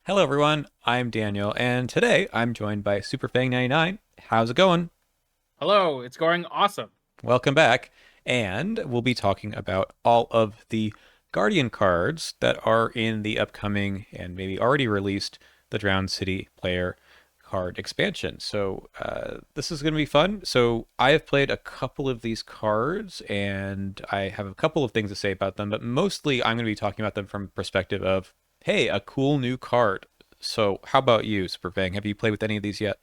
Hello everyone, I'm Daniel, and today I'm joined by SuperFang99. How's it going? Hello, it's going awesome. Welcome back. And we'll be talking about all of the Guardian cards that are in the upcoming and maybe already released the Drowned City player card expansion. So this is going to be fun. So I have played a couple of these cards and I have a couple of things to say about them, but mostly I'm going to be talking about them from the perspective of, hey, a cool new card. So how about you, Superfang? Have you played with any of these yet?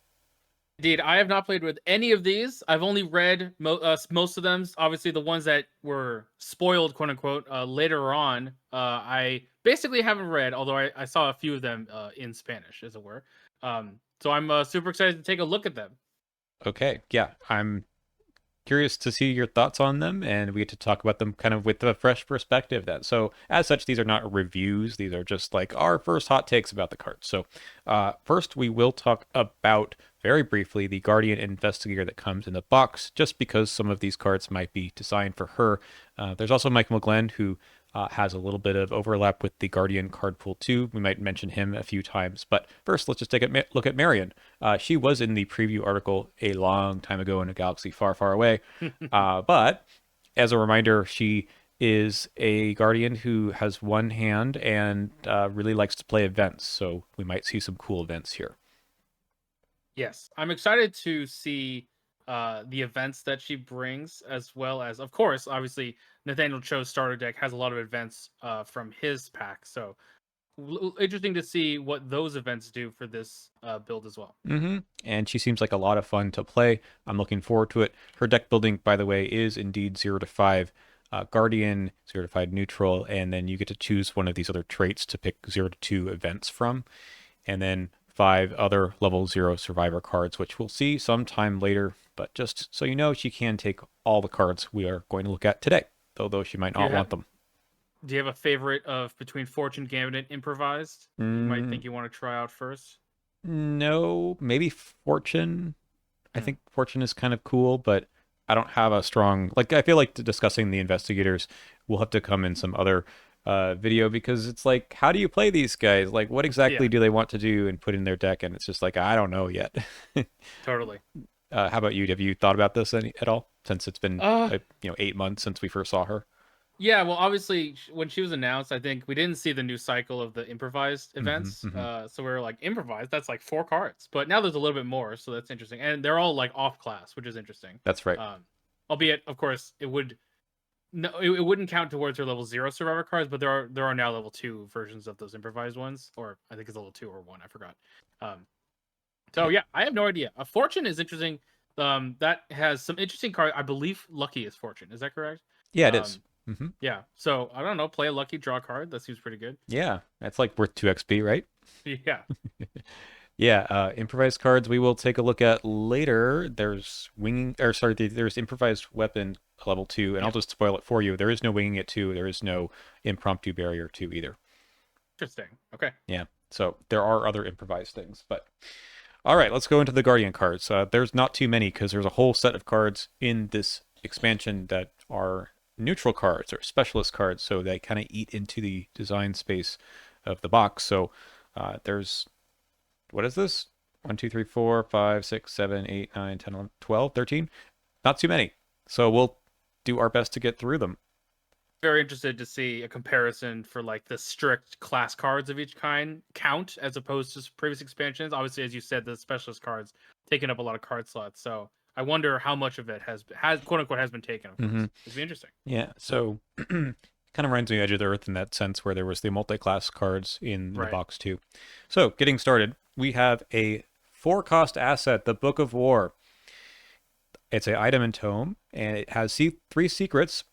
Indeed, I have not played with any of these. I've only read most of them. Obviously, the ones that were spoiled, quote unquote, later on. I basically haven't read, although I saw a few of them in Spanish, as it were. So I'm super excited to take a look at them. Okay, yeah, I'm curious to see your thoughts on them, and we get to talk about them kind of with a fresh perspective. Then, so as such, these are not reviews; these are just like our first hot takes about the cards. So first, we will talk about very briefly the Guardian Investigator that comes in the box, just because some of these cards might be designed for her. There's also Mike McGlenn, who has a little bit of overlap with the Guardian card pool too. We might mention him a few times, but first let's just take a look at Marion. She was in the preview article a long time ago in a galaxy far, far away. But as a reminder, she is a Guardian who has one hand and really likes to play events. So we might see some cool events here. Yes, I'm excited to see the events that she brings, as well as, of course, obviously, Nathaniel Cho's starter deck has a lot of events from his pack. So interesting to see what those events do for this build as well. And she seems like a lot of fun to play. I'm looking forward to it. Her deck building, by the way, is indeed 0 to 5 Guardian, 0 to 5 neutral, and then you get to choose one of these other traits to pick 0 to 2 events from, and then 5 other level 0 survivor cards, which we'll see sometime later. But just so you know, she can take all the cards we are going to look at today, though she might Do you not have want them. Do you have a favorite of between Fortune, Gambit, and Improvised that you might Mm, think you want to try out first? no, maybe Fortune. I Hmm. think Fortune is kind of cool, but I don't have a strong like. I feel like discussing the investigators will have to come in some other video because it's like, how do you play these guys? Like, what exactly Yeah, do they want to do and put in their deck? And it's just like I don't know yet. totally. How about you? Have you thought about this at all since it's been Uh, 8 months since we first saw her? yeah. Well, obviously, when she was announced, I think we didn't see the new cycle of the improvised Hmm. events. Hmm. So we were like, improvised. That's like 4 cards, but now there's a little bit more, so that's interesting. And they're all like off class, which is interesting. That's right. Um, albeit, of course, it would no, it wouldn't count towards her level 0 survivor cards, but there are now level 2 versions of those improvised ones, or I think it's level 2 or 1, I forgot. Um, so Yeah, yeah, I have no idea. A Fortune is interesting. That has some interesting cards. I believe Lucky is Fortune. Is that correct? yeah, it is. Um, Hmm. yeah. So I don't know. Play a Lucky, draw a card. That seems pretty good. Yeah, that's like worth 2 XP, right? Yeah. Yeah, improvised cards we will take a look at later. There's winging, or sorry, there's improvised weapon level 2, and I'll Yeah. just spoil it for you. There is no winging it 2. There is no impromptu barrier 2 either. Interesting. Okay. Yeah, so there are other improvised things. But all right, let's go into the Guardian cards. There's not too many because there's a whole set of cards in this expansion that are neutral cards or specialist cards, so they kind of eat into the design space of the box. So there's what is this? 1, 2, 3, 4, 5, 6, 7, 8, 9, 10, 11, 12, 13. Not too many. So we'll do our best to get through them. Very interested to see a comparison for like the strict class cards of each kind count as opposed to previous expansions. Obviously, as you said, the specialist cards taking up a lot of card slots. So I wonder how much of it has quote unquote has been taken. Of Hmm. course, it'd be interesting. Yeah. So kind of reminds me of Edge of the Earth in that sense, where there was the multi-class cards in the Right. box too. So getting started, we have a 4 cost asset, the Book of War. It's an item and tome, and it has 3 secrets.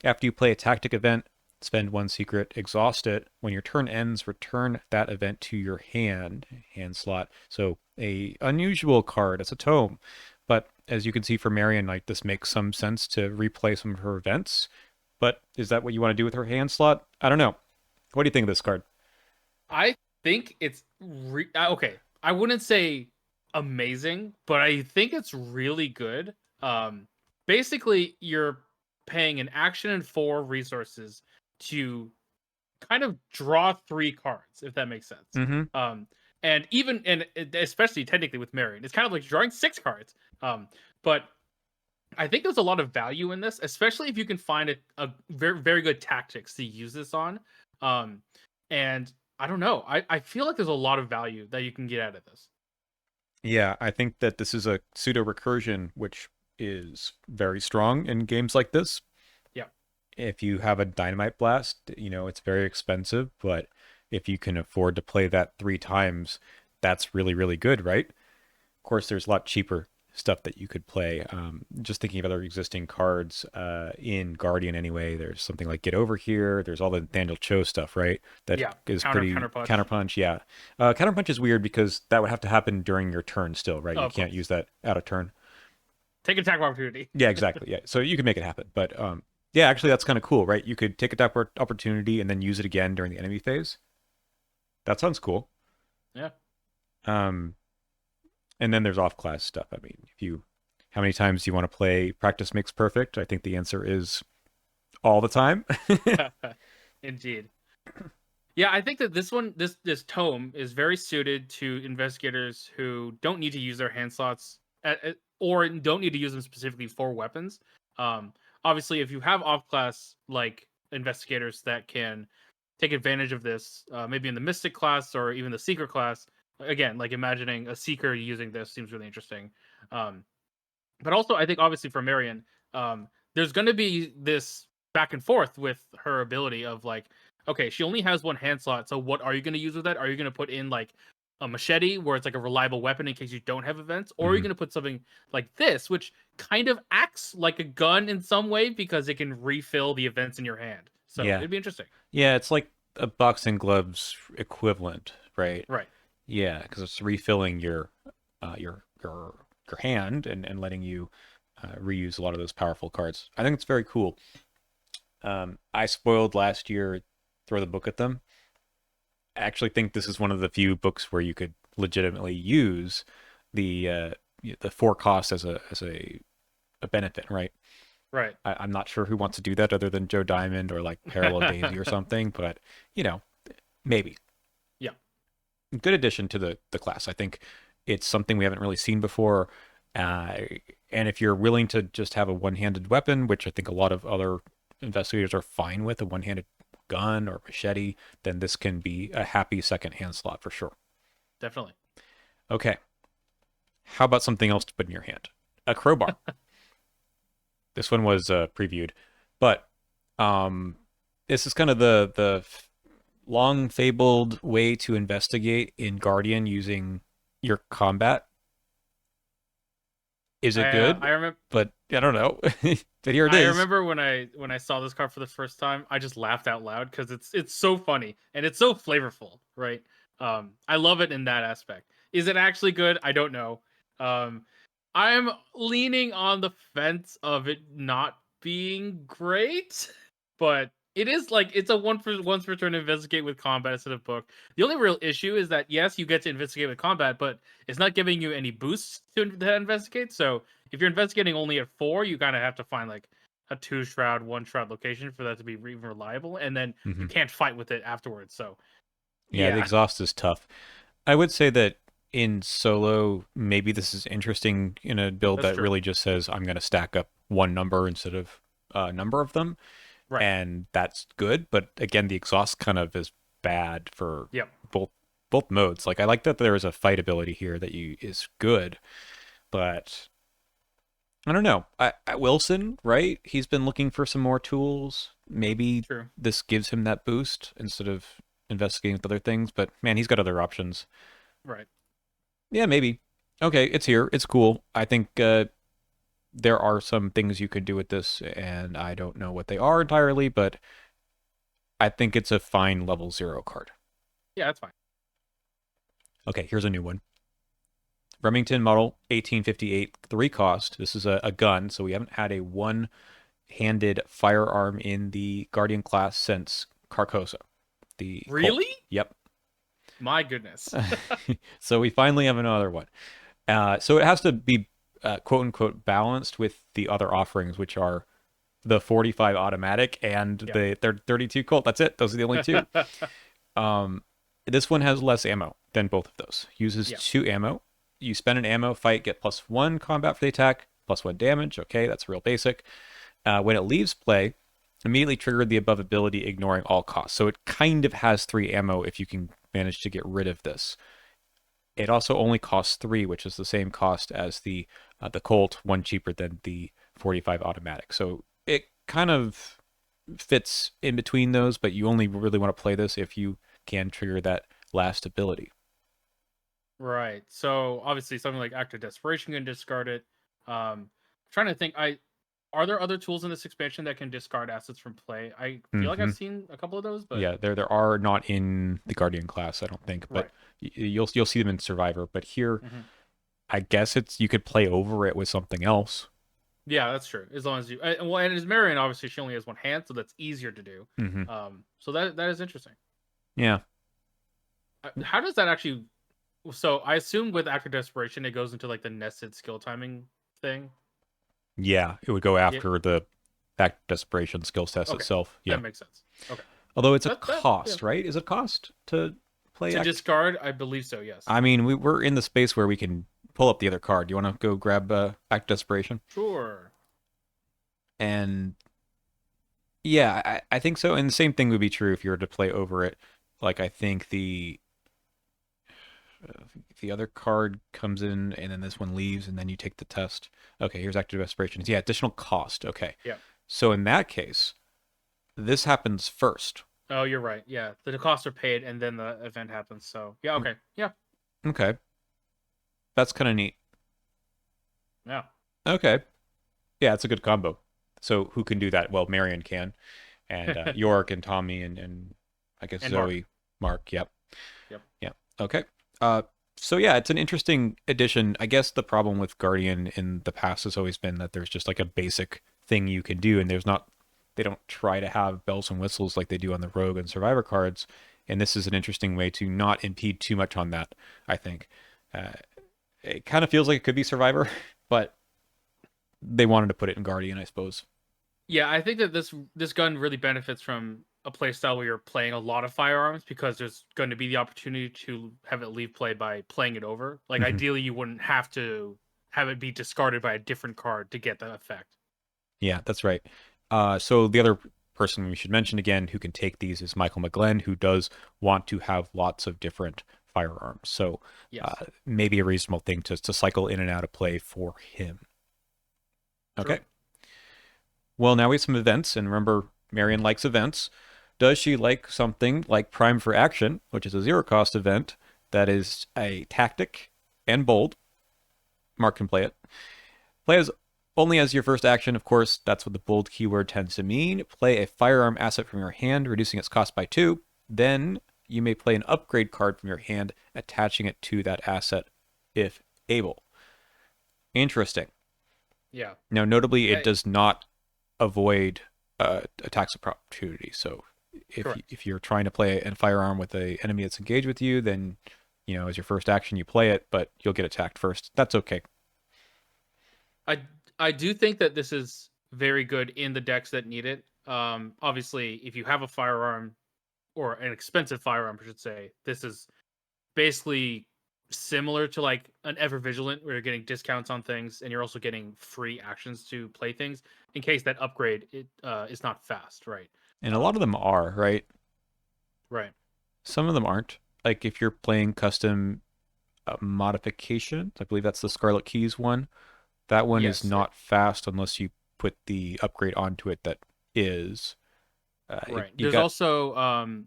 After you play a tactic event, spend 1 secret, exhaust it. When your turn ends, return that event to your hand slot. So a unusual card. It's a tome, but as you can see from Marion, like this makes some sense to replay some of her events. But is that what you want to do with her hand slot? I don't know. What do you think of this card? I think it's okay. I wouldn't say amazing, but I think it's really good. Basically, you're paying an action and 4 resources to kind of draw 3 cards, if that makes sense. Mm-hmm. Um, and especially technically with Marion, it's kind of like drawing 6 cards. But I think there's a lot of value in this, especially if you can find a very very good tactics to use this on. Um, and I don't know, I feel like there's a lot of value that you can get out of this. Yeah, I think that this is a pseudo recursion, which is very strong in games like this. Yeah, If you have a dynamite blast, it's very expensive, but if you can afford to play that 3 times, that's really, really good, right? Of course, there's a lot cheaper stuff that you could play. Just thinking of other existing cards in Guardian anyway, there's something like Get Over Here. There's all the Daniel Cho stuff, right? That yeah, is counter pretty punch. counterpunch. Yeah, counterpunch is weird because that would have to happen during your turn still, right? Oh, You of can't course, use that out of turn. take attack of opportunity. Yeah, exactly. Yeah, so you can make it happen, but yeah, actually, that's kind of cool, right? You could take a opportunity and then use it again during the enemy phase. That sounds cool. Yeah. Um, and then there's off-class stuff. I mean, how many times do you want to play Practice Makes Perfect? I think the answer is all the time. Indeed. Yeah, I think that this tome is very suited to investigators who don't need to use their hand slots or don't need to use them specifically for weapons. Um, Obviously, if you have off class like investigators that can take advantage of this, maybe in the mystic class or even the seeker class. Again, like imagining a seeker using this seems really interesting. Um, but also, I think obviously for Marion, there's going to be this back and forth with her ability of like, okay, she only has 1 hand slot, so what are you going to use with that? Are you going to put in like a machete where it's like a reliable weapon in case you don't have events, or are you Hmm. going to put something like this, which kind of acts like a gun in some way because it can refill the events in your hand? So Yeah, it'd be interesting. yeah, it's like a boxing gloves equivalent, right? Right. Yeah, because it's refilling your hand and letting you reuse a lot of those powerful cards. I think it's very cool. I spoiled last year. Throw the book at them. I actually think this is one of the few books where you could legitimately use the the 4 costs as a benefit, right? Right. I'm not sure who wants to do that other than Joe Diamond or like Parallel Daisy or something, but you know, maybe. Yeah. Good addition to the class. I think it's something we haven't really seen before. Uh, and if you're willing to just have a one-handed weapon, which I think a lot of other investigators are fine with, a one-handed gun or machete, then this can be a happy second hand slot for sure. Definitely. Okay, how about something else to put in your hand? A crowbar. This one was previewed, but um, this is kind of the long fabled way to investigate in Guardian using your combat. Is it good? I remember But I don't know. But here it I is. remember when I saw this card for the first time, I just laughed out loud because it's so funny and it's so flavorful, right? I love it in that aspect. Is it actually good? I don't know. Um, I'm leaning on the fence of it not being great, but it is like it's a once per turn investigate with combat instead of book. The only real issue is that yes, you get to investigate with combat, but it's not giving you any boosts to investigate. So if you're investigating only at 4, you kind of have to find like a 2 shroud, 1 shroud location for that to be reliable, and then you Hmm. can't fight with it afterwards. So Yeah, the yeah, exhaust is tough. I would say that in solo, maybe this is interesting in a build that's that true. really just says I'm going to stack up one number instead of a number of them, Right. and that's good. But again, the exhaust kind of is bad for Yep. both both modes. Like I like that there is a fight ability here that you is good, but I don't know. Wilson, right? He's been looking for some more tools. Maybe True. this gives him that boost instead of investigating with other things. But man, he's got other options. Right. Yeah, maybe. Okay, it's here. It's cool. I think there are some things you could do with this, and I don't know what they are entirely, but I think it's a fine level 0 card. Yeah, that's fine. Okay, here's a new one. Remington model 1858, 3 cost. This is a gun, so we haven't had a one-handed firearm in the Guardian class since Carcosa, the Really? Colt. Yep. My goodness. So we finally have another one. So it has to be quote unquote balanced with the other offerings, which are the 45 automatic and Yeah. the 32 Colt. That's it. Those are the only two. Um, this one has less ammo than both of those. Uses Yeah. 2 ammo. You spend an ammo, fight, get +1 combat for the attack, +1 damage. Okay, that's real basic. When it leaves play, immediately trigger the above ability, ignoring all costs. So it kind of has 3 ammo if you can manage to get rid of this. It also only costs 3, which is the same cost as the Colt, one cheaper than the 45 automatic. So it kind of fits in between those, but you only really want to play this if you can trigger that last ability. Right. So obviously something like Act of Desperation can discard it. Trying to think, I are there other tools in this expansion that can discard assets from play? I feel like Mm-hmm. I've seen a couple of those, but Yeah, there are not in the Guardian class, I don't think, but right. you'll see them in Survivor. But here, Hmm. I guess it's you could play over it with something else. Yeah, that's true. As long as you well, and as Marion, obviously she only has one hand, so that's easier to do. Mm-hmm. So that is interesting. Yeah, How does that actually? So I assume with Act of Desperation, it goes into like the nested skill timing thing. yeah, it would go Yeah. after the Act of Desperation skills test Okay, itself. that Yeah, makes sense. Okay, although it's a that yeah. cost, right? Is it a cost to play To Act? discard, I believe so. Yes. I mean, we're in the space where we can pull up the other card. Do you want to go grab Act of Desperation? Sure. And yeah, I think so. And the same thing would be true if you were to play over it. Like I think the other card comes in and then this one leaves and then you take the test. Okay, here's Active Desperation. Yeah, additional cost. Okay. Yeah. So in that case, this happens first. Oh, you're right. Yeah, the costs are paid, and then the event happens. So yeah. Okay. Yeah. Okay. That's kind of neat. Yeah. Okay. Yeah, it's a good combo. So who can do that? Well, Marion can, and York and Tommy and I guess And Mark. Zoe, Mark. Yep. Yep. Yeah. Okay. Uh, so yeah, it's an interesting addition. I guess the problem with Guardian in the past has always been that there's just like a basic thing you can do, and there's not. They don't try to have bells and whistles like they do on the Rogue and Survivor cards, and this is an interesting way to not impede too much on that. I think uh, it kind of feels like it could be Survivor, but they wanted to put it in Guardian, I suppose. Yeah, I think that this gun really benefits from a play style where you're playing a lot of firearms because there's going to be the opportunity to have it leave play by playing it over. Like Mhm. ideally, you wouldn't have to have it be discarded by a different card to get that effect. Yeah, that's right. So the other person we should mention again who can take these is Michael McGlenn, who does want to have lots of different firearms. So Yes. maybe a reasonable thing to cycle in and out of play for him. True. Okay. Well, now we have some events, and remember, Marion likes events. Does she like something like Prime for Action, which is a zero cost event that is a tactic and bold? Mark can play it. Play as only as your first action, of course, that's what the bold keyword tends to mean. Play a firearm asset from your hand, reducing its cost by 2. Then you may play an upgrade card from your hand, attaching it to that asset if able. Interesting. Yeah. Now, notably, it I, does not avoid attacks of opportunity. So correct. if you're trying to play a firearm with a enemy that's engaged with you, then as your first action you play it, but you'll get attacked first. That's okay. I I do think that this is very good in the decks that need it. Obviously, if you have a firearm or an expensive firearm, I should say, this is basically similar to like an Ever Vigilant, where you're getting discounts on things and you're also getting free actions to play things in case that upgrade is not fast, right? And a lot of Um, them are, right? right. Some of them aren't. Like if you're playing custom modifications, I believe that's the Scarlet Keys one. That one is Yes. not fast unless you put the upgrade onto it that is. Right. You There's got also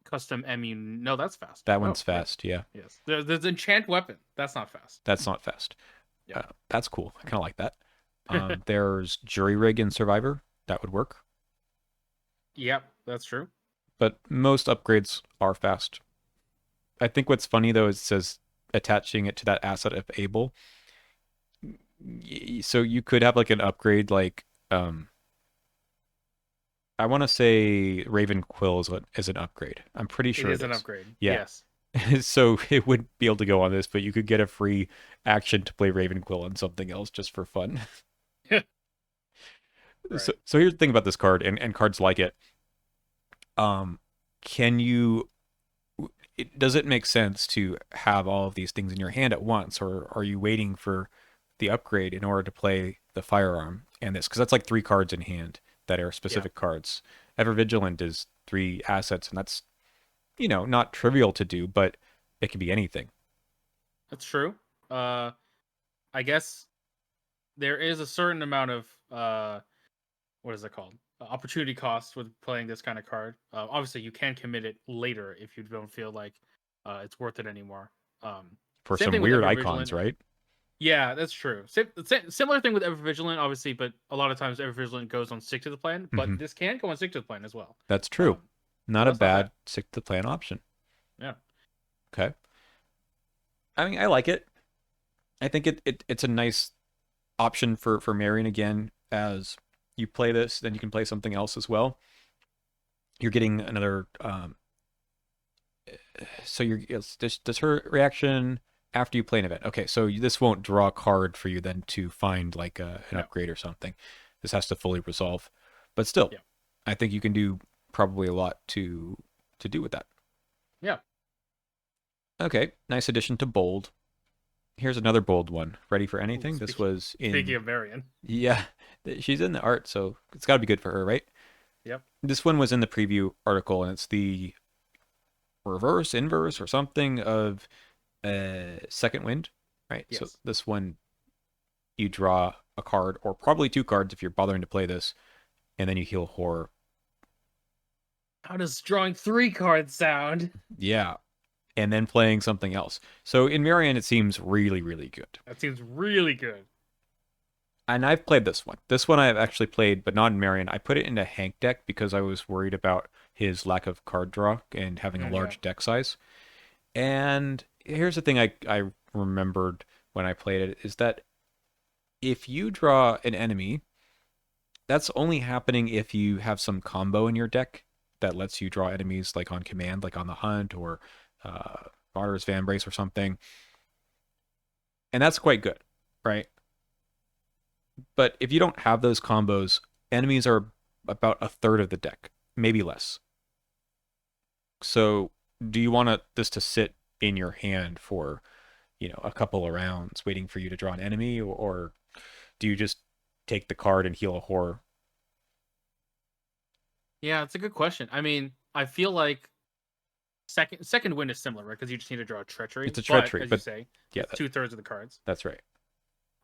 custom MU. No, that's fast. that Oh, one's wait. fast. Yeah, Yes. There's enchant weapon. That's not fast. that's not fast. Yeah. That's cool. I kind of like that. There's Jury Rig in Survivor. That would work. Yep, that's true. But most upgrades are fast. I think what's funny though is it says attaching it to that asset if able. So you could have like an upgrade like I want to say Raven Quill is an upgrade. I'm pretty It sure it is an is. upgrade. Yeah. Yes. So it would be able to go on this, but you could get a free action to play Raven Quill on something else just for fun. Right. So here's the thing about this card and cards like it. Um, can you does it make sense to have all of these things in your hand at once, or are you waiting for the upgrade in order to play the firearm and this? Because that's like three cards in hand that are Yeah, specific cards. Ever Vigilant is three assets, and that's not trivial to do, but it can be anything. that's true. Uh, I guess there is a certain amount of what is it called? Opportunity cost with playing this kind of card. Obviously, you can commit it later if you don't feel like it's worth it anymore. Um, For Same some thing with weird Ever icons, Vigilant. right? Yeah, that's true. Similar thing with Ever Vigilant, obviously, but a lot of times Ever Vigilant goes on stick to the plan, Hmm. but this can go on stick to the plan as well. That's true. Um, so Not a that's not bad. bad stick to the plan option. Yeah, Okay. I mean, I like it. I think it's a nice option for Marion again. As you play this, then you can play something else as well. You're getting another. So you're does her reaction after you play an event? Okay, so this won't draw a card for you then to find like an no, upgrade or something. This has to fully resolve, but still, yeah, I think you can do probably a lot to do with that. yeah. Okay, nice addition to bold. Here's another bold one. Ready for Ooh, anything? This was speaking in, of Marion, yeah, she's in the art, so it's got to be good for her, right? yep, This one was in the preview article, and it's the reverse, inverse, or something of second wind, right? So yes. this one, you draw a card, or probably two cards if you're bothering to play this, and then you heal horror. How does drawing 3 cards sound? Yeah, and then playing something else. So in Marion, it seems really, really good. That seems really good. And I've played this one. This one I've actually played, but not in Marion. I put it into Hank deck because I was worried about his lack of card draw and having a Yeah, large deck size. And here's the thing I remembered when I played it is that if you draw an enemy, that's only happening if you have some combo in your deck that lets you draw enemies like on command, like on the hunt or Martyr's Vambrace or something. And that's quite good, right? But if you don't have those combos, enemies are about a third of the deck, maybe less. So do you want this to sit in your hand for, a couple of rounds waiting for you to draw an enemy, or do you just take the card and heal a horror? yeah, it's a good question. I mean, I feel like second win is similar, right? Because you just need to draw a treachery, It's a but treachery, as you but say, yeah, it's 2/3 of the cards. that's right.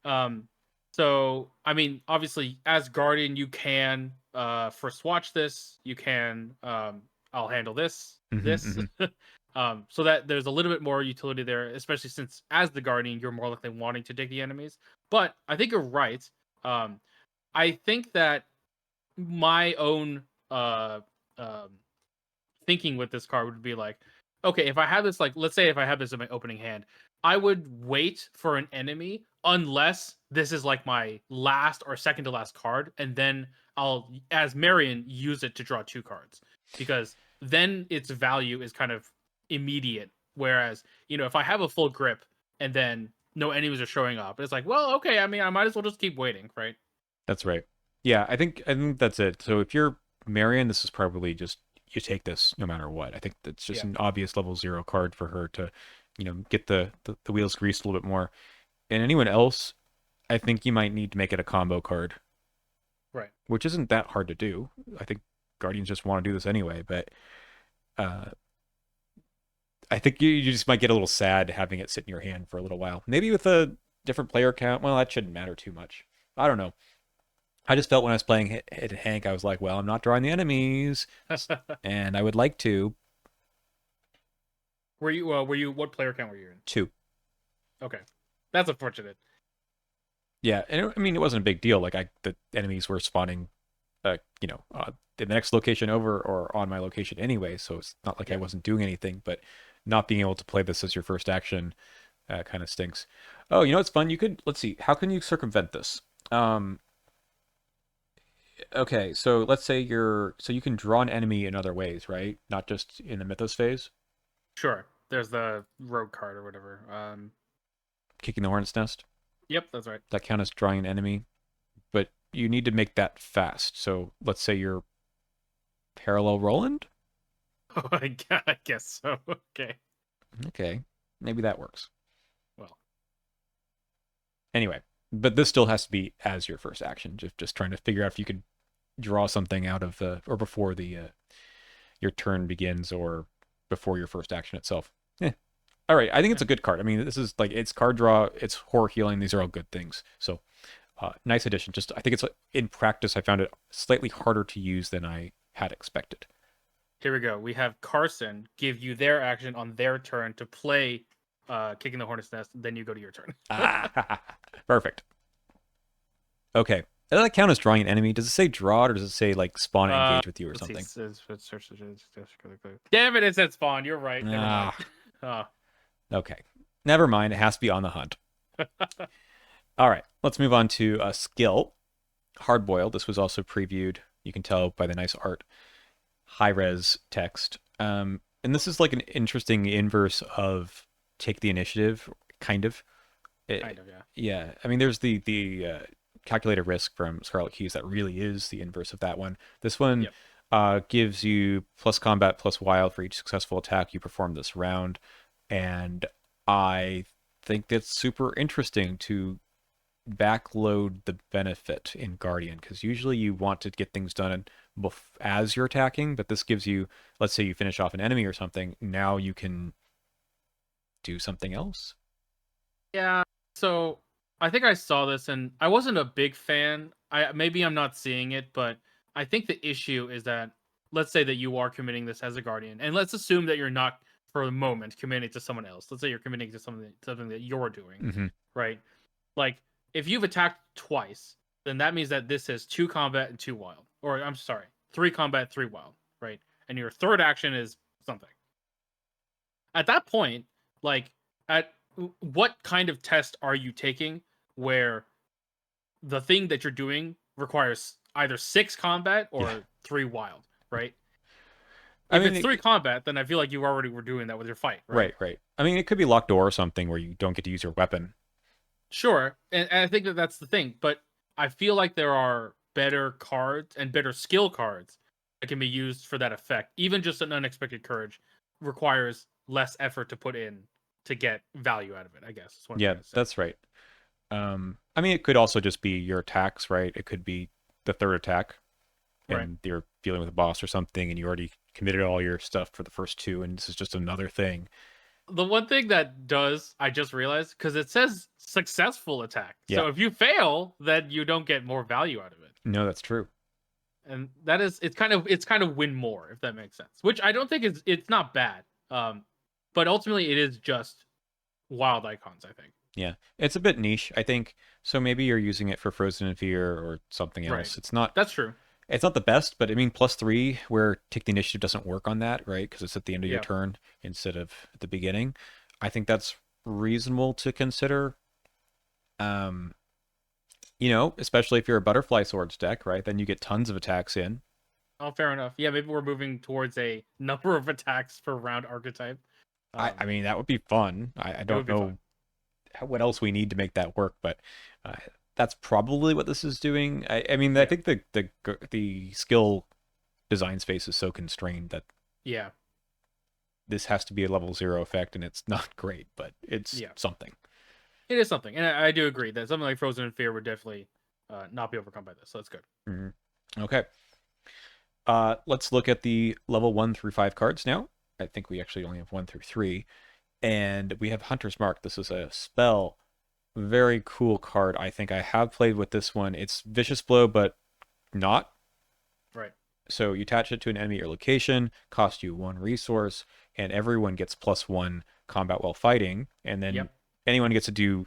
Um, so I mean, obviously, as Guardian, you can first watch this. You can I'll handle this, Hmm. this. Hmm. So that there's a little bit more utility there, especially since as the Guardian, you're more likely wanting to dig the enemies. But I think you're right. Um, I think that my own um thinking with this card would be like, okay, if I have this, like, let's say if I have this in my opening hand, I would wait for an enemy unless this is like my last or second to last card, and then I'll, as Marion, use it to draw 2 cards because then its value is kind of immediate. Whereas, if I have a full grip and then no enemies are showing up, it's like, well, okay, I mean, I might as well just keep waiting, right? That's right. Yeah, I think that's it. So if you're Marion, this is probably just you take this no matter what. I think that's just Yeah, an obvious level 0 card for her to, get the wheels greased a little bit more. And anyone else, I think you might need to make it a combo card, right. which isn't that hard to do. I think Guardians just want to do this anyway, but uh, I think you just might get a little sad having it sit in your hand for a little while. Maybe with a different player count, well, that shouldn't matter too much. I don't know. I just felt when I was playing hit Hank, I was like, well, I'm not drawing the enemies, and I would like to. Were you what player count were you in? Two. Okay, that's unfortunate. Yeah, and I mean, it wasn't a big deal. Like the enemies were spawning, in the next location over or on my location anyway, so it's not like I Yeah. wasn't doing anything. But not being able to play this as your first action kind of stinks. Oh, it's fun. Let's see, how can you circumvent this? Um, okay, so let's say so you can draw an enemy in other ways, right? Not just in the Mythos phase, Sure. There's the rogue card or whatever. kicking the hornet's nest. Yep, that's right. That count as drawing an enemy, but you need to make that fast. So let's say you're parallel Roland. Oh, I guess so. Okay. Okay, maybe that works. Well, Anyway, but this still has to be as your first action. Just trying to figure out if you could draw something out of the or before the your turn begins or before your first action itself. Eh. All right, I think it's a good card. I mean, this is like it's card draw, it's horror healing. These are all good things. So nice addition. Just I think it's in practice I found it slightly harder to use than I had expected. here we go. We have Carson give you their action on their turn to play Kicking the Hornet's Nest, then you go to your turn. Ah, perfect. Okay. Does that count as drawing an enemy? Does it say draw or does it say like spawn and engage with you or Let's something? Damn it, it said spawn. You're right. Never mind. Ah, okay. Never mind. It has to be on the hunt. All right. Let's move on to a skill. Hardboiled. This was also previewed. You can tell by the nice art. High res text. And this is like an interesting inverse of take the initiative, kind of. Kind of, yeah. Yeah. I mean, there's the calculated risk from Scarlet Keys that really is the inverse of that one. This one gives you plus combat plus wild for each successful attack you perform this round. And I think that's super interesting to backload the benefit in Guardian because usually you want to get things done as you're attacking, but this gives you, let's say you finish off an enemy or something, now you can do something else. Yeah. So I think I saw this and I wasn't a big fan. Maybe I'm not seeing it, but I think the issue is that let's say that you are committing this as a Guardian, and let's assume that you're not for the moment committing to someone else. Let's say you're committing to something that you're doing, right? Like if you've attacked twice, then that means that this is 2 combat and 2 wild. Or I'm sorry, 3 combat, 3 wild, right? And your third action is something. At that point, like at what kind of test are you taking where the thing that you're doing requires either 6 combat or 3 wild, right? I If mean, it's 3 combat, then I feel like you already were doing that with your fight, right? right. I mean, it could be locked door or something where you don't get to use your weapon. Sure, and I think that that's the thing, but I feel like there are better cards and better skill cards that can be used for that effect. Even just an unexpected courage requires less effort to put in to get value out of it, I guess. Is what I'm Yeah, trying to say. that's right. I mean, it could also just be your attacks, right? It could be the third attack, Right. and you're dealing with a boss or something, and you already committed all your stuff for the first 2, and this is just another thing. The one thing that does, I just realized, because it says successful attack. Yeah. So if you fail, then you don't get more value out of it. No, that's true. And that is it's kind of win more, if that makes sense. Which I don't think it's not bad. But ultimately it is just wild icons, I think. Yeah, it's a bit niche, I think. So maybe you're using it for Frozen in Fear or something else. Right. It's not. That's true. It's not the best, but I mean, +3 where take the initiative doesn't work on that, right? Because it's at the end of your turn instead of at the beginning. I think that's reasonable to consider. Especially if you're a Butterfly Swords deck, right? Then you get tons of attacks in. Oh, fair enough. Yeah, maybe we're moving towards a number of attacks per round archetype. I mean, that would be fun. I don't know what else we need to make that work, but that's probably what this is doing. I mean, I think the skill design space is so constrained that this has to be a level 0 effect, and it's not great, but it's something. It is something, and I do agree that something like Frozen in Fear would definitely not be overcome by this, so that's good. Mm-hmm. Okay. Let's look at the level 1 through 5 cards now. I think we actually only have 1 through 3. And we have Hunter's Mark. This is a spell. Very cool card. I think I have played with this one. It's Vicious Blow, but not. Right. So you attach it to an enemy or location, cost you 1 resource, and everyone gets +1 combat while fighting. And then anyone gets to do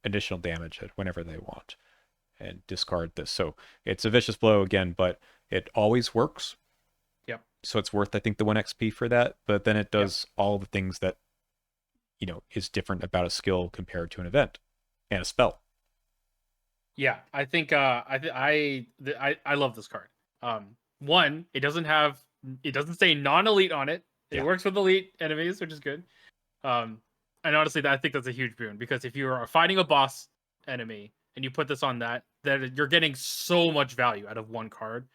additional damage whenever they want and discard this. So it's a Vicious Blow again, but it always works. Yep. So it's worth, I think, the 1 XP for that. But then it does all the things that is different about a skill compared to an event and a spell. Yeah, I think I love this card. One, it doesn't say non-elite on it. It works with elite enemies, which is good. And honestly, I think that's a huge boon because if you are fighting a boss enemy and you put this on that you're getting so much value out of one card.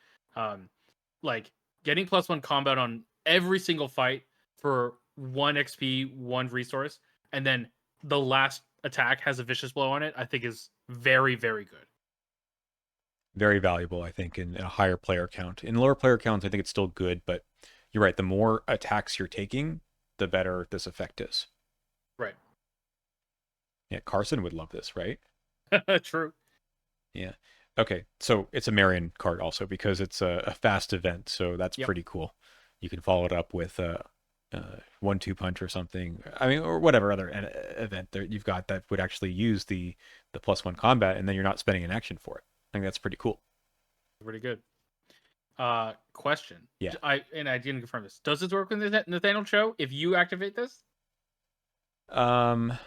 Like getting +1 combat on every single fight for 1 XP, 1 resource, and then the last attack has a vicious blow on it, I think is very, very good. Very valuable, I think, in a higher player count. In lower player counts, I think it's still good, but you're right. The more attacks you're taking, the better this effect is. Right. Yeah, Carson would love this, right? True. Yeah. Okay, so it's a Marion card also because it's a fast event, so that's Yep. pretty cool. You can follow it up with a 1-2 punch or something. I mean, or whatever other event there you've got that would actually use the +1 combat, and then you're not spending an action for it. I think that's pretty cool. Pretty good. Question. Yeah. I didn't confirm this. Does this work with Nathaniel Cho if you activate this? Um.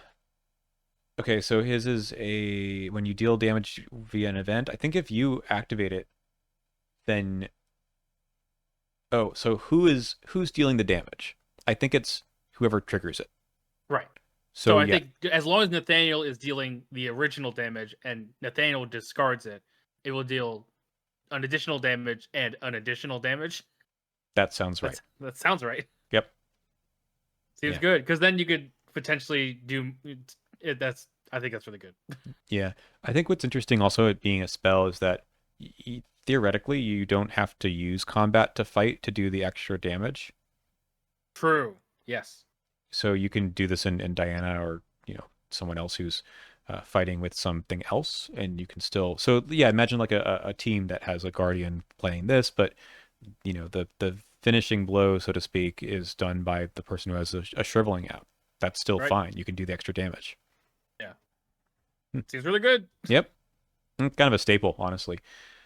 Okay, so his is a when you deal damage via an event. I think if you activate it, then oh, so who's dealing the damage? I think it's whoever triggers it. Right. So So I yeah, think as long as Nathaniel is dealing the original damage and Nathaniel discards it, it will deal an additional damage and an additional damage. that sounds right. That sounds right. Yep. Seems Yeah. good because then you could potentially do it. I think that's really good. Yeah. I think what's interesting also it being a spell is that theoretically you don't have to use combat to fight to do the extra damage. True. Yes. So you can do this in Diana or, someone else who's fighting with something else and you can still so yeah, imagine like a team that has a guardian playing this, but the finishing blow, so to speak, is done by the person who has a shriveling app. That's still Right. fine. You can do the extra damage. Yeah. Hmm. Seems really good. Yep. Kind of a staple, honestly.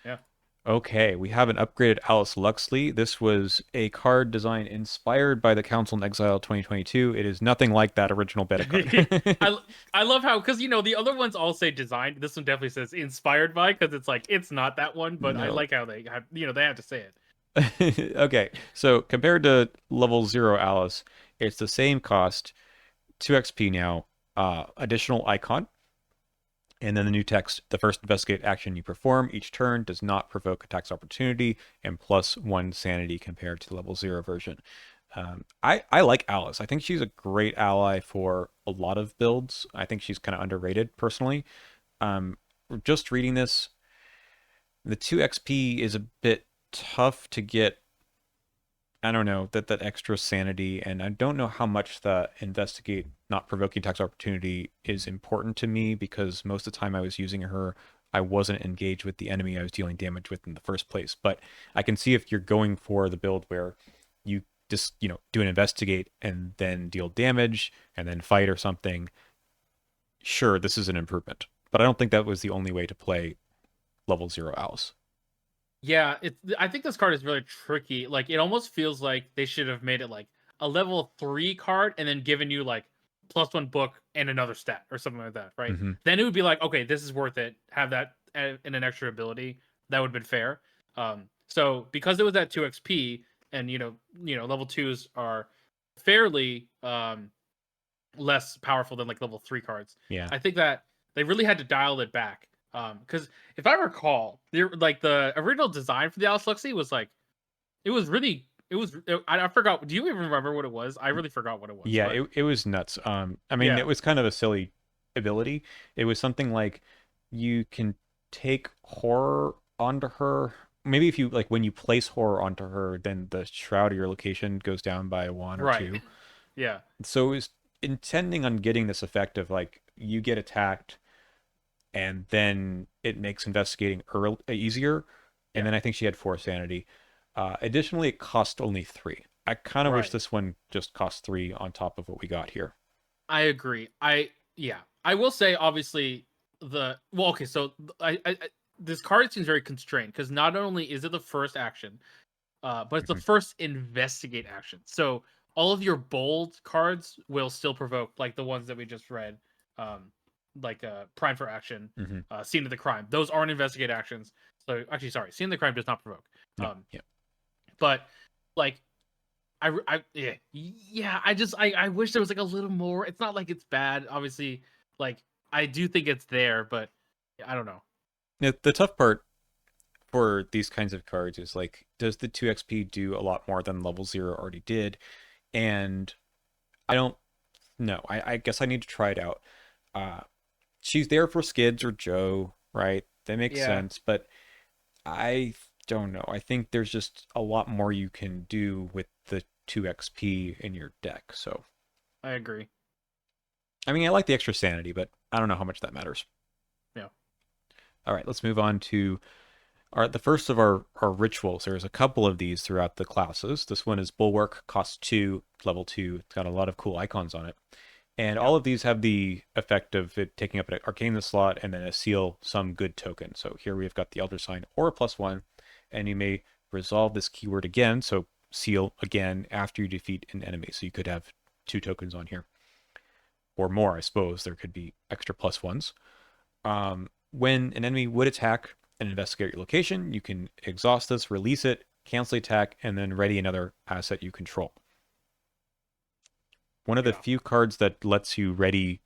Yeah. Okay, we have an upgraded Alice Luxley. This was a card design inspired by the Council in Exile 2022. It is nothing like that original beta card. I love how because the other ones all say designed. This one definitely says inspired by because it's like it's not that one, but I No. like how they have they have to say it. Okay, so compared to level 0 Alice, it's the same cost, 2 XP now, additional icon, and then the new text, the first investigate action you perform each turn does not provoke a tax opportunity, and +1 sanity compared to the level 0 version. I like Alice. I think she's a great ally for a lot of builds. I think she's kind of underrated personally. Just reading this, the 2 XP is a bit tough to get. I don't know that extra sanity, and I don't know how much the investigate not provoking tax opportunity is important to me because most of the time I was using her, I wasn't engaged with the enemy I was dealing damage with in the first place. But I can see if you're going for the build where you just do an investigate and then deal damage and then fight or something. Sure, this is an improvement, but I don't think that was the only way to play level 0 Alice. Yeah, I think this card is really tricky. Like it almost feels like they should have made it like a level 3 card and then given you like +1 book and another stat or something like that, right? Mm-hmm. Then it would be like, okay, this is worth it. Have that in an extra ability. That would have been fair. So because it was at 2 XP and level 2s are fairly less powerful than like level 3 cards. Yeah. I think that they really had to dial it back. Because if I recall, the original design for the Alice Luxley was like, I forgot. Do you even remember what it was? I really forgot what it was. Yeah, But it was nuts. I mean, yeah, it was kind of a silly ability. It was something like you can take horror onto her. Maybe if you like when you place horror onto her, then the shroud of your location goes down by 1 or right. 2. Yeah, So it was intending on getting this effect of like you get attacked and then it makes investigating easier. And yeah, then I think she had 4 sanity. Additionally, it cost only 3. I kind of wish right. this one just cost 3 on top of what we got here. I agree. I will say obviously okay. So this card seems very constrained because not only is it the first action, but it's the Mhm. first investigate action. So all of your bold cards will still provoke, like the ones that we just read, like prime for action, Mhm. scene of the crime. Those aren't investigate actions. So actually, sorry, scene of the crime does not provoke. No, yeah. But like yeah. I wish there was like a little more. It's not like it's bad, obviously. Like I do think it's there, but I don't know. The tough part for these kinds of cards is like, does the 2 XP do a lot more than level 0 already did? And I don't know. I guess I need to try it out. Uh, she's there for Skids or Joe, right? That makes Yeah, sense, but I don't know. I think there's just a lot more you can do with the 2 XP in your deck. So, I agree. I mean, I like the extra sanity, but I don't know how much that matters. Yeah, All right, let's move on to the first of our rituals. There's a couple of these throughout the classes. This one is Bulwark, cost 2, level 2. It's got a lot of cool icons on it. And yeah, all of these have the effect of it taking up an arcane slot and then a seal some good token. So here we've got the Elder Sign or a +1, and you may resolve this keyword again. So seal again after you defeat an enemy. So you could have 2 tokens on here or more, I suppose. There could be extra +1s. When an enemy would attack and investigate your location, you can exhaust this, release it, cancel the attack, and then ready another asset you control. One of the yeah, few cards that lets you ready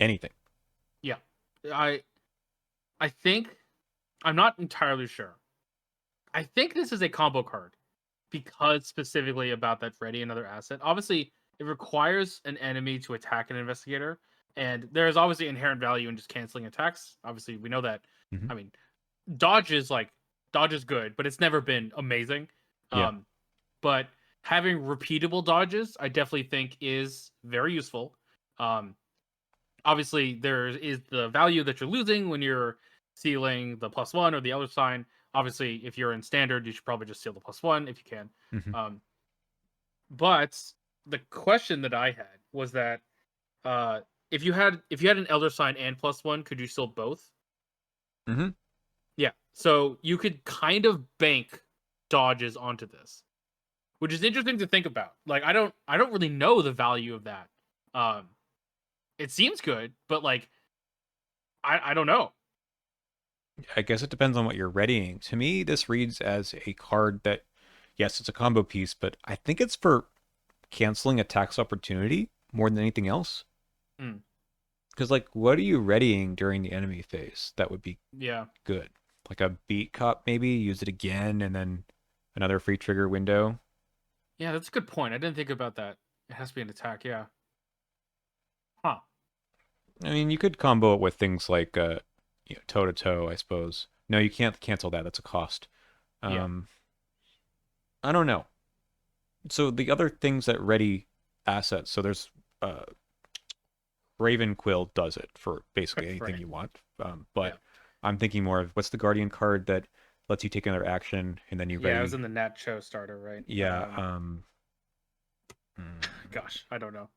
anything. yeah. I I think I'm not entirely sure. I think this is a combo card because specifically about that ready another asset. Obviously, it requires an enemy to attack an investigator, and there is obviously inherent value in just canceling attacks. Obviously, we know that. Mm-hmm. I mean, dodge is like dodge is good, but it's never been amazing. Yeah. Um, but having repeatable dodges, I definitely think is very useful. Um, obviously, there is the value that you're losing when you're sealing the +1 or the other sign. Obviously, if you're in standard, you should probably just seal the +1 if you can. Mm-hmm. Um, but the question that I had was that uh, if you had an elder sign and +1, could you seal both? Mm-hmm. Yeah. So you could kind of bank dodges onto this, which is interesting to think about. Like I don't really know the value of that. Um, it seems good, but like I don't know. I guess it depends on what you're readying. To me, this reads as a card that, yes, it's a combo piece, but I think it's for canceling a tax opportunity more than anything else. Hmm. Because, like, what are you readying during the enemy phase that would be Yeah. good? Like a beat cop, maybe use it again, and then another free trigger window. Yeah, that's a good point. I didn't think about that. It has to be an attack, yeah. Huh. I mean, you could combo it with things like toe to toe, I suppose. No, you can't cancel that. That's a cost. Yeah. Um, I don't know. So the other things that ready assets. So there's uh, Raven Quill does it for basically anything Right. you want. Yeah. But I'm thinking more of what's the Guardian card that lets you take another action and then you Yeah, I was ready. in the Nat Cho starter, right? Yeah. Gosh, I don't know.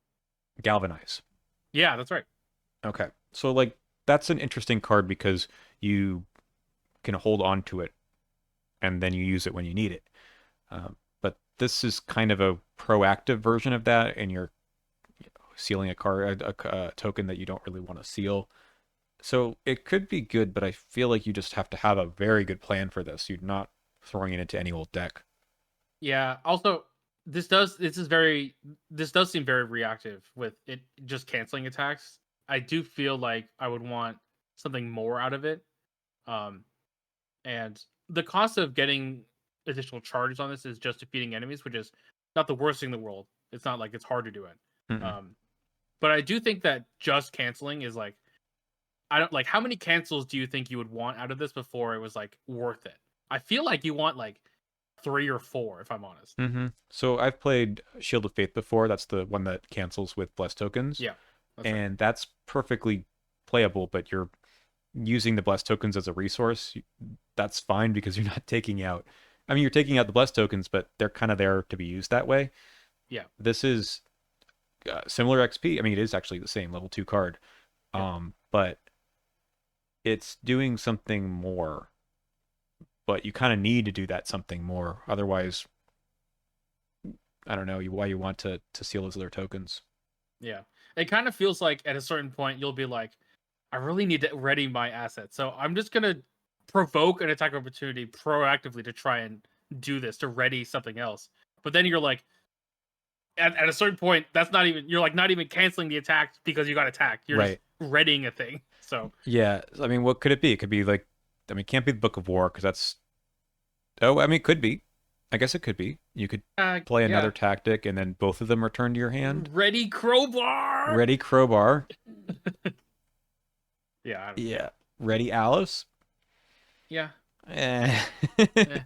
Galvanize. Yeah, that's right. Okay. So like that's an interesting card because you can hold on to it and then you use it when you need it. But this is kind of a proactive version of that, and you're sealing a card, a token that you don't really want to seal. So it could be good, but I feel like you just have to have a very good plan for this. You're not throwing it into any old deck. Yeah. Also, this does seem very reactive with it just canceling attacks. I do feel like I would want something more out of it. Um, and the cost of getting additional charges on this is just defeating enemies, which is not the worst thing in the world. It's not like it's hard to do it. Mm-mm. Um, but I do think that just canceling is like I don't like how many cancels do you think you would want out of this before it was like worth it? I feel like you want like 3 or 4, if I'm honest. So I've played Shield of Faith before. That's the one that cancels with blessed tokens, Yeah, that's right. and that's perfectly playable. But you're using the blessed tokens as a resource. That's fine because you're not taking out. I mean, you're taking out the blessed tokens, but they're kind of there to be used that way. Yeah, This is similar XP. I mean, it is actually the same level 2 card, yeah, but it's doing something more. But you kind of need to do that something more. Otherwise, I don't know why you want to seal those other tokens. yeah. It kind of feels like at a certain point you'll be like, I really need to ready my assets, so I'm just gonna provoke an attack opportunity proactively to try and do this to ready something else. But then you're like, at a certain point, that's not even you're like not even canceling the attack because you got attacked. You're just Right. readying a thing. So Yeah, I mean, what could it be? It could be like, I mean, it can't be the Book of War because that's. Oh, I mean, it could be. I guess it could be. You could play another yeah, tactic, and then both of them return to your hand. ready crowbar. Ready Crowbar. Yeah. Yeah. Ready Alice. Yeah. Eh. Eh,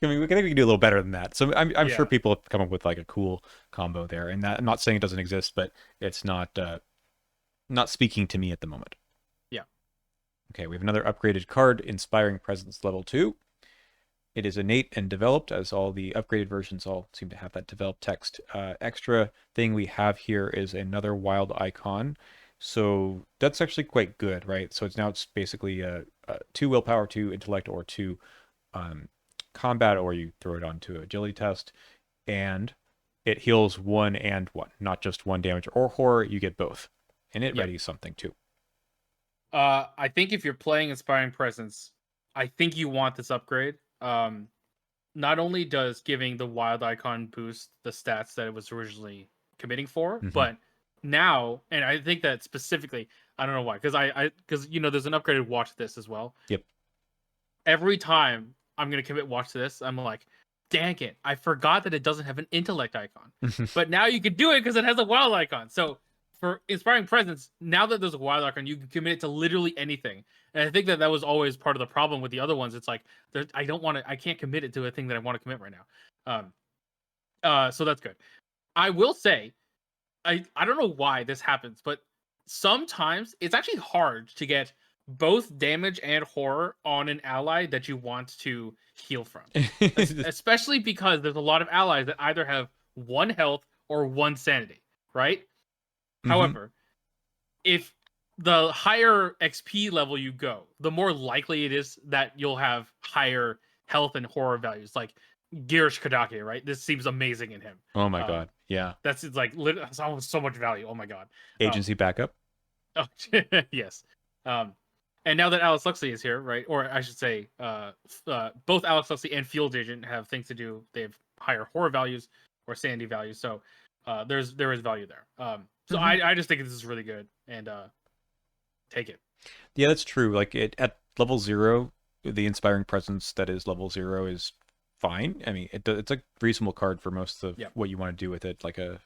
I mean, we can do a little better than that. So I'm sure yeah. people have come up with like a cool combo there, and that I'm not saying it doesn't exist, but it's not speaking to me at the moment. Yeah. Okay, we have another upgraded card, Inspiring Presence level 2. It is innate and developed, as all the upgraded versions all seem to have that developed text. Extra thing we have here is another wild icon. So that's actually quite good, right? So it's basically 2 willpower, 2 intellect, or 2 combat, or you throw it onto an agility test, and it heals 1 and 1, not just 1 damage or horror. You get both, and it Yeah. readies something too. I think if you're playing Inspiring Presence, I think you want this upgrade. Not only does giving the wild icon boost the stats that it was originally committing for, Mhm. but now, and I think that specifically, I don't know why, because there's an upgraded watch this as well. Yep. Every time I'm gonna commit watch to this, I'm like, dang it, I forgot that it doesn't have an intellect icon. But now you can do it because it has a wild icon. So for Inspiring Presence, now that there's a wild icon, you can commit it to literally anything. And I think that was always part of the problem with the other ones. It's like I can't commit it to a thing that I want to commit right now. So that's good. I will say, I don't know why this happens, but sometimes it's actually hard to get both damage and horror on an ally that you want to heal from. Especially because there's a lot of allies that either have 1 health or 1 sanity, right? Mhm. However, if the higher XP level you go, the more likely it is that you'll have higher health and horror values. Like Girish Kadake, right? This seems amazing in him. Oh my Um, God. Yeah. that's it's like so much value. Oh my god. Um, Agency backup. oh, yes. Um, and now that Alex Luxley is here, right? Or I should say, both Alex Luxley and Field Agent have things to do. They have higher horror values or sanity values. So there is value there. So Mhm. I just think this is really good, and take it. Yeah, that's true. Like it at level 0, the inspiring presence that is level 0 is fine. I mean, it's a reasonable card for most of Yep. what you want to do with it, like a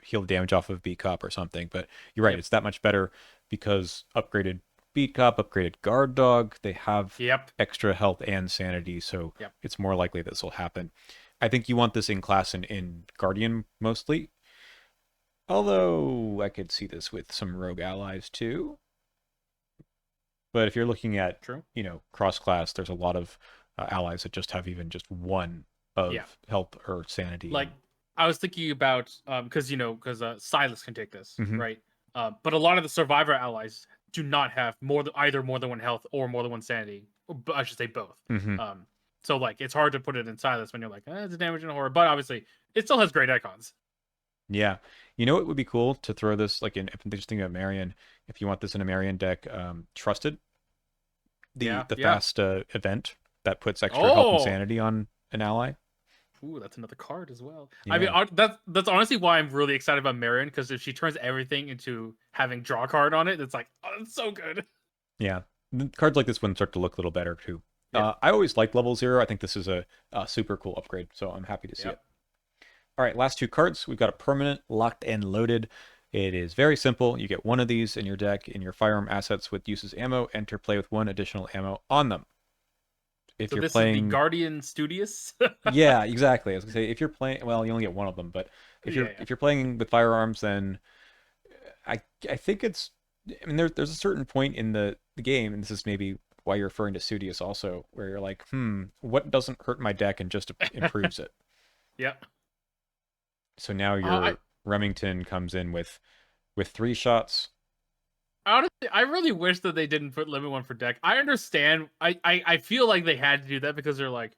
heal damage off of beat cop or something. But you're right, Yep. it's that much better because upgraded beat cop, upgraded guard dog, they have Yep. extra health and sanity, so Yep. it's more likely this will happen. I think you want this in class and in Guardian mostly. Although I could see this with some rogue allies too. But if you're looking at, True. cross class, there's a lot of allies that just have even just 1 Yeah. of health or sanity. Like I was thinking about because Silas can take this, Mhm. right? But a lot of the survivor allies do not have either more than 1 health or more than 1 sanity. I should say both. Mhm. So like it's hard to put it in Silas when you're like, it's a damage and a horror, but obviously it still has great icons. Yeah. You know, it would be cool to throw this like in. If I'm just thinking about Marion, if you want this in a Marion deck, Trusted, the Yeah, the yeah. fast event that puts extra health and Oh, sanity on an ally. ooh, that's another card as well. I mean, Yeah. that's honestly why I'm really excited about Marion, because if she turns everything into having draw card on it, it's like, oh, it's so good. Yeah. Cards like this one start to look a little better too. Yeah, I always like level 0. I think this is a super cool upgrade, so I'm happy to see yeah. it. All right, last 2 cards. We've got a permanent, locked and loaded. It is very simple. You get 1 of these in your deck in your firearm assets with uses ammo. Enter play with 1 additional ammo on them. If So you're this is the playing, Guardian Studious. yeah, exactly. I was gonna say if you're playing, well, you only get 1 of them, but if Yeah, you're yeah. if you're playing with firearms, then I think it's. I mean, there's a certain point in the game, and this is maybe why you're referring to Studious also, where you're like, what doesn't hurt my deck and just improves it. Yeah. So now I your Remington comes in with 3 shots. honestly, I really wish that they didn't put limit 1 for deck. I understand. I feel like they had to do that because they're like,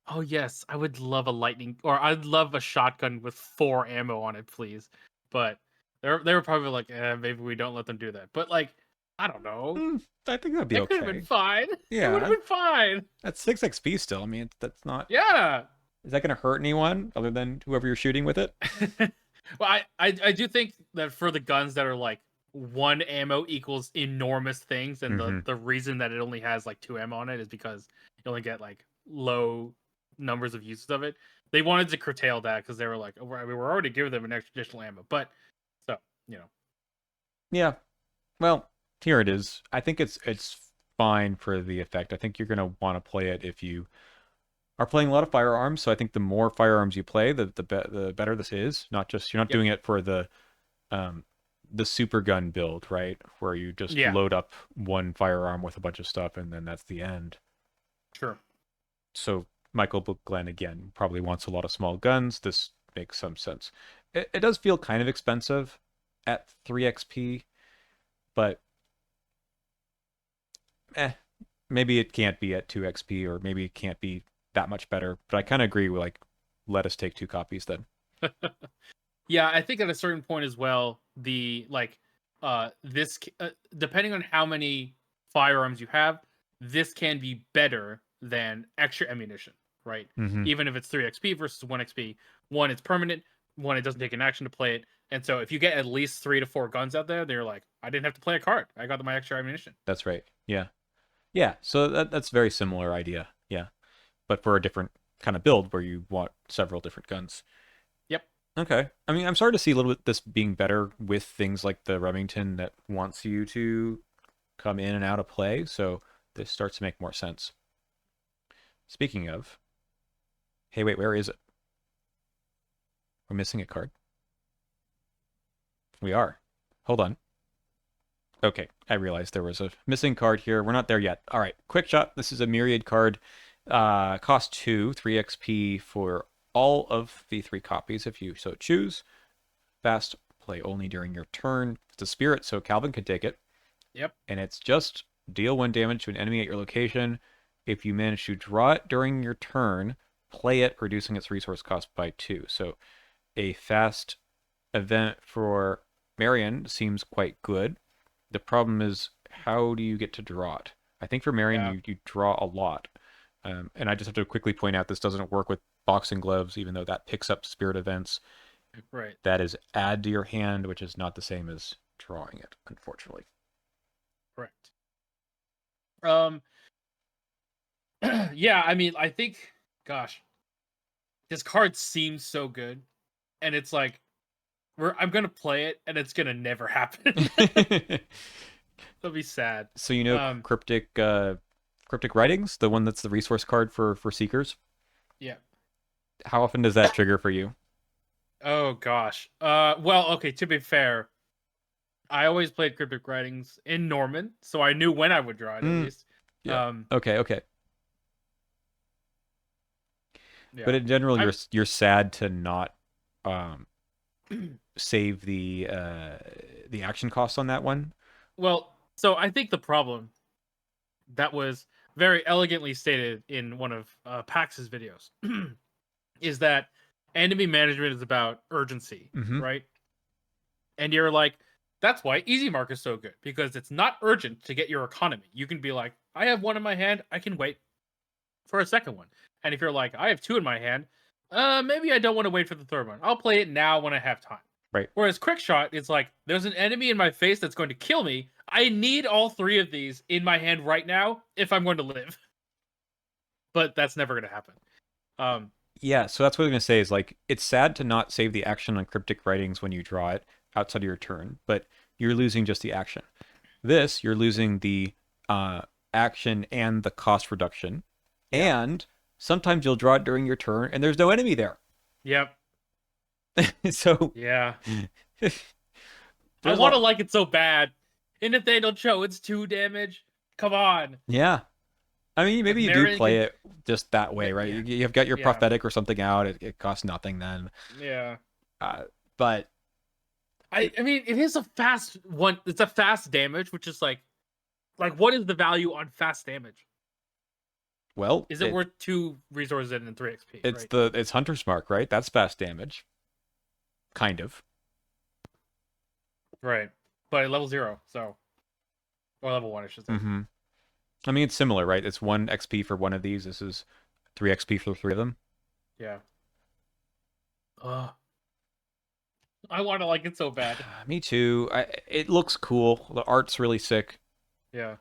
oh yes, I would love a lightning, or I'd love a shotgun with 4 ammo on it, please. But they were probably like, maybe we don't let them do that. But like, I don't know. I think that'd be That could have been okay. fine. It would have Yeah, been fine. that's 6 XP still. I mean, that's not. Yeah. Is that going to hurt anyone other than whoever you're shooting with it? Well, I do think that for the guns that are like one ammo equals enormous things, and Mm-hmm. the reason that it only has like 2 ammo on it is because you only get like low numbers of uses of it. They wanted to curtail that because they were like, oh, I mean, we're already giving them an extra additional ammo, but so you know, Yeah. Well, here it is. I think it's fine for the effect. I think you're gonna want to play it if you are playing a lot of firearms. So I think the more firearms you play, the better this is. Not just you're not yep, doing it for um the super gun build, right? Where you just yeah, load up one firearm with a bunch of stuff and then that's the end. sure, So Michael Glenn again probably wants a lot of small guns. This makes some sense. It does feel kind of expensive at 3 XP, but eh, maybe it can't be at 2 XP, or maybe it can't be that much better. But I kind of agree with like, let us take 2 copies then. yeah. I think at a certain point as well, the like, depending on how many firearms you have, this can be better than extra ammunition, right? Mm-hmm. Even if it's 3 XP versus 1 XP, one it's permanent, one it doesn't take an action to play it, and so if you get at least 3 to 4 guns out there, they're like, I didn't have to play a card, I got my extra ammunition. That's right. Yeah. Yeah. So that's very similar idea. Yeah. But for a different kind of build where you want several different guns. Yep. Okay. I mean, I'm starting to see a little bit this being better with things like the Remington that wants you to come in and out of play. So this starts to make more sense. Speaking of, hey, wait, where is it? We're missing a card. We are. Hold on. Okay, I realized there was a missing card here. We're not there yet. All right, quick shot. This is a myriad card. Cost 2, 3 XP for all of the 3 copies if you so choose. Fast play only during your turn. It's a spirit, so Calvin can take it. Yep. And it's just deal 1 damage to an enemy at your location. If you manage to draw it during your turn, play it, reducing its resource cost by 2. So a fast event for Marion seems quite good. The problem is, how do you get to draw it? I think for Marion, Yeah. you draw a lot. And I just have to quickly point out this doesn't work with boxing gloves, even though that picks up spirit events. Right. That is add to your hand, which is not the same as drawing it, unfortunately. Correct. Um. Yeah. I mean, I think, gosh, this card seems so good, and it's like, I'm gonna play it, and it's gonna never happen. That'll be sad. So you know Um. cryptic writings, the one that's the resource card for seekers. Yeah. How often does that trigger for you? Oh gosh. Well, okay. To be fair, I always played cryptic writings in Norman, so I knew when I would draw it at Mm, least. yeah. Um. Okay. Okay. But Yeah. in general, I. you're sad to not um, save the action costs on that one. Well, so I think the problem that was very elegantly stated in one of Pax's videos is that enemy management is about urgency, Mm-hmm. right? And you're like, that's why Easy Mark is so good because it's not urgent to get your economy. You can be like, I have one in my hand, I can wait for a second one. And if you're like, I have two in my hand, maybe I don't want to wait for the third one. I'll play it now when I have time. Right. Whereas Quick Shot, it's like, there's an enemy in my face that's going to kill me. I need all three of these in my hand right now if I'm going to live. But that's never going to happen. Um, Yeah, so that's what I'm gonna say is like it's sad to not save the action on cryptic writings when you draw it outside of your turn, but you're losing just the action. This, you're losing the uh, action and the cost reduction, yeah. and sometimes you'll draw it during your turn and there's no enemy there. Yep. So Yeah. I there's a want to lot. like it so bad. In Nathaniel Cho, it's 2 damage. Come on. Yeah, I mean If maybe you do Marion play can. it just that way, right? Yeah. You've got your Yeah. prophetic or something out. It costs nothing then, Yeah. uh, but I mean, it is a fast one. It's a fast damage, which is like what is the value on fast damage? well, Is it worth 2 resources and 3 XP, it's right? it's Hunter's Mark, right? That's fast damage, kind of. Right. But at level 0, so or level 1, I should say. Mm-hmm. I mean, it's similar, right? It's 1 XP for one of these. This is 3 XP for 3 of them. Yeah. Uh I want to like it so bad. Me too. It looks cool. The art's really sick. Yeah.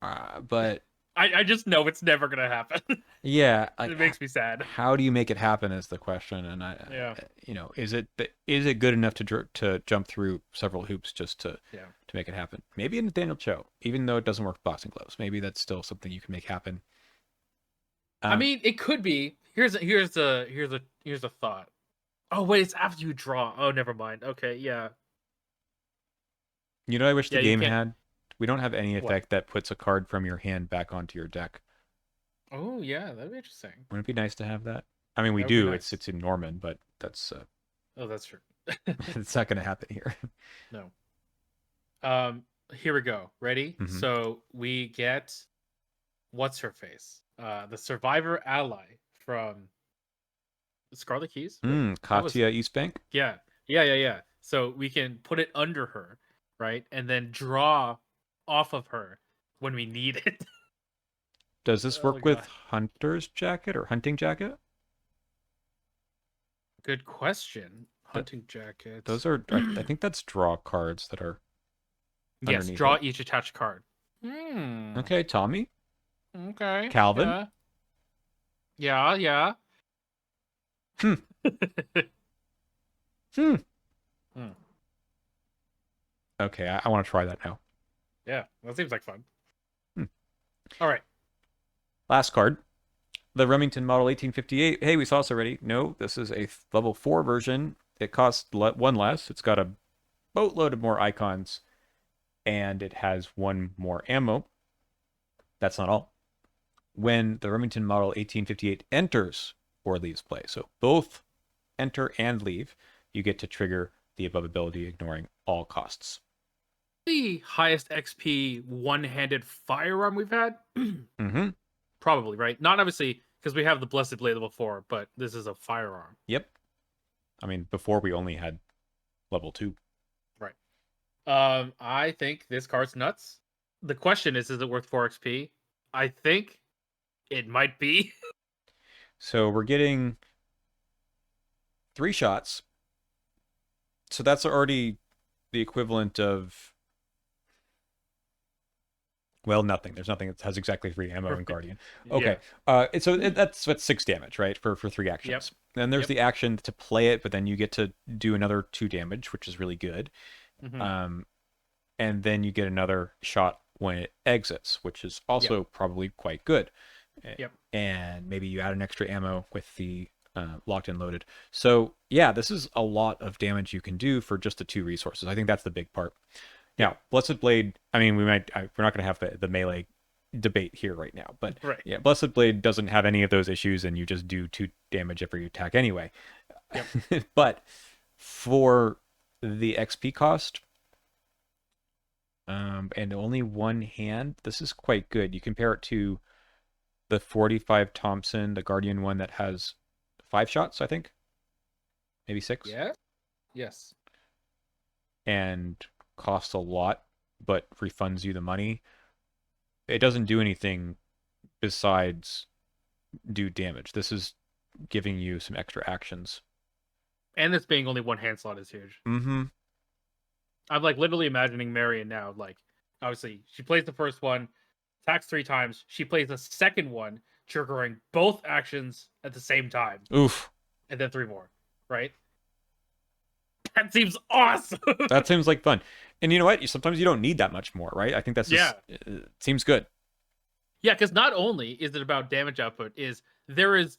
But I just know it's never gonna happen. yeah, like It makes me sad. how do you make it happen is the question. And Yeah. is it good enough to jump through several hoops just Yeah. to make it happen? Maybe in Daniel Cho, even though it doesn't work with boxing gloves, maybe that's still something you can make happen. I Um, mean, it could be. Here's a thought. Oh wait, it's after you draw. Oh, never mind. Okay, yeah. I wish the Yeah, you game can't. had. We don't have any What? effect that puts a card from your hand back onto your deck. Oh yeah, that'd be interesting. Wouldn't it be nice to have that? I mean, we That would be do. nice. It's in Norman, but that's Oh, that's true. it's not going to happen here. No. Um, here we go. Ready? Hmm. So we get what's her face? The survivor ally from Scarlet Keys. Wait, that was Katya Eastbank. yeah, yeah. So we can put it under her, right, and then draw off of her when we need it. Does this Oh work with god, Hunter's Jacket or Hunting Jacket? good question. Th- Hunting jacket. those are, I think that's draw cards that are Yes, underneath draw it. each attached card. Hmm. Okay, Tommy, Okay. Calvin. Yeah. Yeah. Yeah. Hmm. Hmm. Hmm. Okay, I want to try that now. Yeah. That seems like fun. Hmm. All right. Last card. The Remington Model 1858. Hey, we saw this already. No, this is a level 4 version. It costs one less. It's got a boatload of more icons, and it has one more ammo. That's not all. When the Remington Model 1858 enters or leaves play, so both enter and leave, you get to trigger the above ability, ignoring all costs. The highest XP one-handed firearm we've had. Mm-hmm. Probably, right? Not obviously because we have the Blessed Blade level 4, but this is a firearm. Yep. I mean, before we only had level 2. Right. I think this card's nuts. The question is it worth 4 XP? I think it might be. So we're getting 3 shots. So that's already the equivalent of, well, nothing. There's nothing that has exactly 3 ammo in Guardian. Yeah. Okay. That's 6 damage, right? For 3 Yep. actions. Then there's Yep. the action to play it, but then you get to do another 2 damage, which is really good. Mm-hmm. Um, and then you get another shot when it exits, which is also probably quite good. Yep. And maybe you add an extra ammo with the locked and loaded. So yeah, this is a lot of damage you can do for just the 2 resources. I think that's the big part. Now, Blessed Blade, I mean, we're not going to have the melee debate here right now, but Right. yeah, Blessed Blade doesn't have any of those issues, and you just do 2 damage every attack anyway. Yep. But for the XP cost, and only one hand, this is quite good. You compare it to the 45 Thompson, the Guardian one that has 5 shots, I think, maybe 6, Yeah. Yes. and costs a lot, but refunds you the money. It doesn't do anything besides do damage. This is giving you some extra actions. And this being only one hand slot is huge. Mm-hmm. I'm like literally imagining Marion now. Like, obviously, she plays the first one, attacks 3 times. She plays the second one, triggering both actions at the same time, Oof. and then 3 more. Right? That seems awesome. That seems like fun. And you know what? Sometimes you don't need that much more, right? I think that's just seems good. Yeah, because not only is it about damage output, there is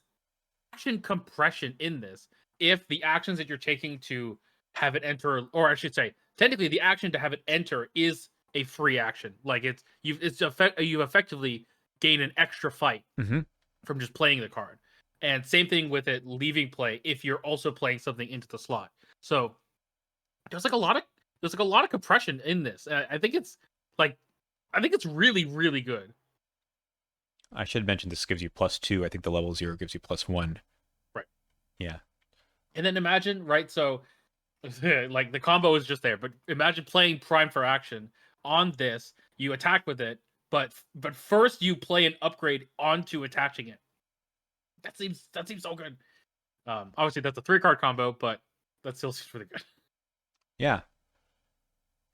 action compression in this. If the actions that you're taking to have it enter, or I should say, technically the action to have it enter is a free action. Like you effectively gain an extra fight Mm-hmm. from just playing the card. And same thing with it leaving play if you're also playing something into the slot. So there's like a lot of compression in this. I think it's really really good. I should mention this gives you +2. I think the level 0 gives you +1. Right. Yeah. And then imagine, right? So like the combo is just there, but imagine playing Prime for action on this. You attack with it, but first you play an upgrade onto attaching it. That seems so good. Obviously that's a 3-card combo, but that still seems really good. Yeah.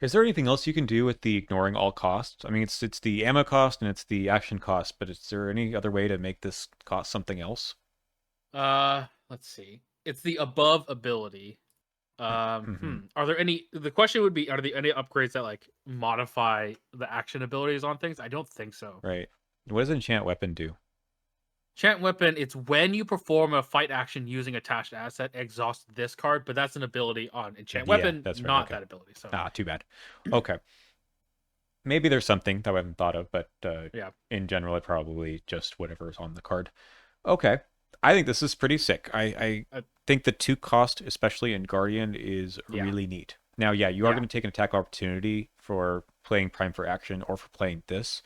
Is there anything else you can do with the ignoring all costs? I mean, it's the ammo cost and it's the action cost, but is there any other way to make this cost something else? Let's see. It's the above ability. Mm-hmm. Are there any? The question would be: are there any upgrades that like modify the action abilities on things? I don't think so. Right. What does enchant weapon do? Chant weapon. It's when you perform a fight action using attached asset, exhaust this card, but that's an ability on enchant Yeah, weapon, that's right. not Okay. that ability. So Ah, too bad. Okay. Maybe there's something that I haven't thought of, but yeah, in general, it probably just whatever's on the card. Okay. I think this is pretty sick. I uh, think the two cost, especially in Guardian, is yeah, really neat. Now, yeah, you are yeah. going to take an attack opportunity for playing Prime for action or for playing this.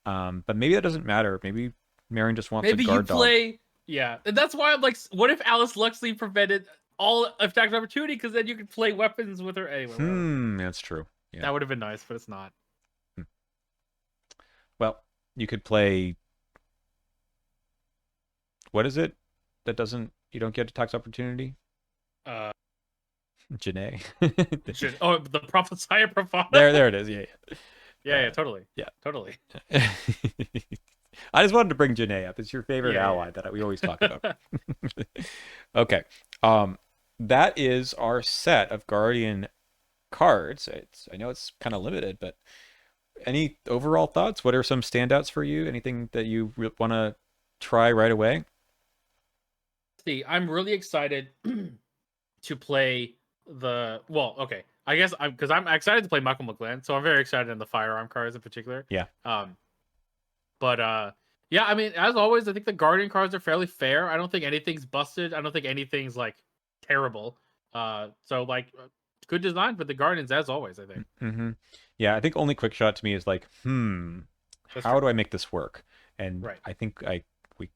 But maybe that doesn't matter. Maybe Marion just wants a Maybe you guard dog. play. Yeah, and that's why I'm like, what if Alice Luxley prevented all attack opportunity? Because then you could play weapons with her anyway. Whatever. That's true. Yeah. That would have been nice, but it's not. Hmm. Well, you could play, what is it that doesn't, you don't get a tax opportunity? Uh, Janae. oh, the prophesier bravado. There it is. Yeah, Yeah, yeah, totally, yeah. totally. Yeah. I just wanted to bring Janae up. It's your favorite Yeah, ally that we always talk about. yeah. Okay. That is our set of Guardian cards. I know it's kind of limited, but any overall thoughts? What are some standouts for you? Anything that you want to try right away? See, I'm really excited to play the. Well, okay. I guess I'm excited to play Michael McGlenn, so I'm very excited in the firearm cards in particular. Yeah. Um, but yeah, I mean, as always, I think the Guardian cards are fairly fair. I don't think anything's busted. I don't think anything's like terrible. So like good design for the Guardians as always. I think Mm-hmm. Yeah, I think only quick shot to me is like, that's how true. do I make this work? And Right. I think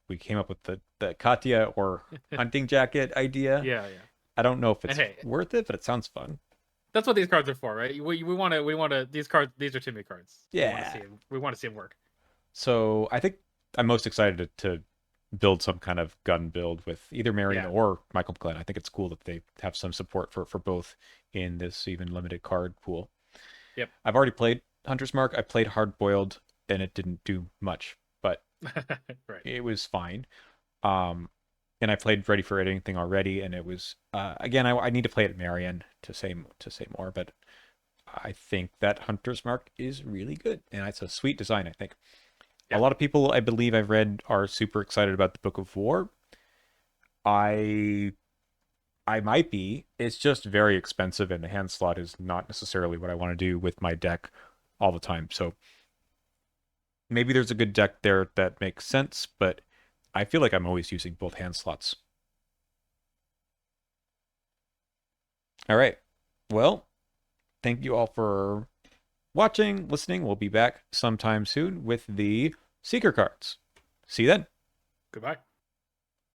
we came up with the Katya or hunting jacket idea. Yeah, yeah. I don't know if And it's hey, worth it, but it sounds fun. that's what these cards are for, right? We want to these cards. These are Timmy cards. We want to Yeah. see him. We want to see him work. So I think I'm most excited to build some kind of gun build with either Marion Yeah. or Michael McGlenn. I think it's cool that they have some support for both in this even limited card pool. Yep. I've already played Hunter's Mark. I played Hardboiled, and it didn't do much, but Right. it was fine. Um, and I played Ready for Anything already, and it was again. I need to play it Marion to say more, but I think that Hunter's Mark is really good, and it's a sweet design. I think a Yeah. lot of people, I believe I've read, are super excited about the Book of War. I I might be. It's just very expensive, and the hand slot is not necessarily what I want to do with my deck all the time. So maybe there's a good deck there that makes sense, but I feel like I'm always using both hand slots. All right. Well, thank you all for watching, listening. We'll be back sometime soon with the Seeker cards. See you then. Goodbye.